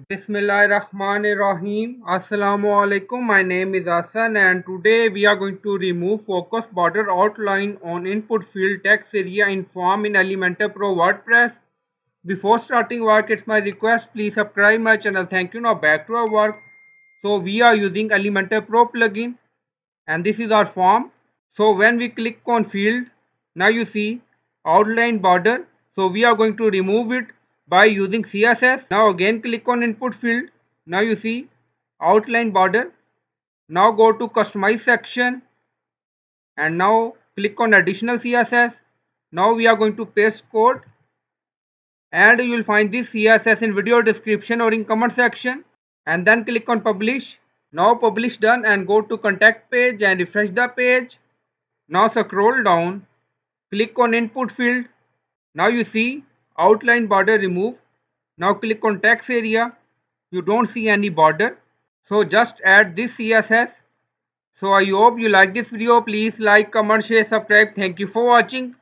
Bismillahirrahmanirrahim. Assalamu alaikum. My name is Hassan and today we are going to remove focus border outline on input field text area in form in Elementor-Pro WordPress. Before starting work, it's my request, please subscribe my channel. Thank you. Now back to our work. So we are using Elementor-Pro plugin and this is our form. So when we click on field, now you see outline border. So we are going to remove it by using CSS. Now again click on input field. Now you see outline border. Now go to customize section and now click on additional CSS. Now we are going to paste code and you will find this CSS in video description or in comment section, and then click on publish. Now publish done and go to contact page and refresh the page. Now scroll down, click on input field. Now you see outline border removed. Now click on text area. You don't see any border. So just add this CSS. So I hope you like this video. Please like, comment, share, subscribe. Thank you for watching.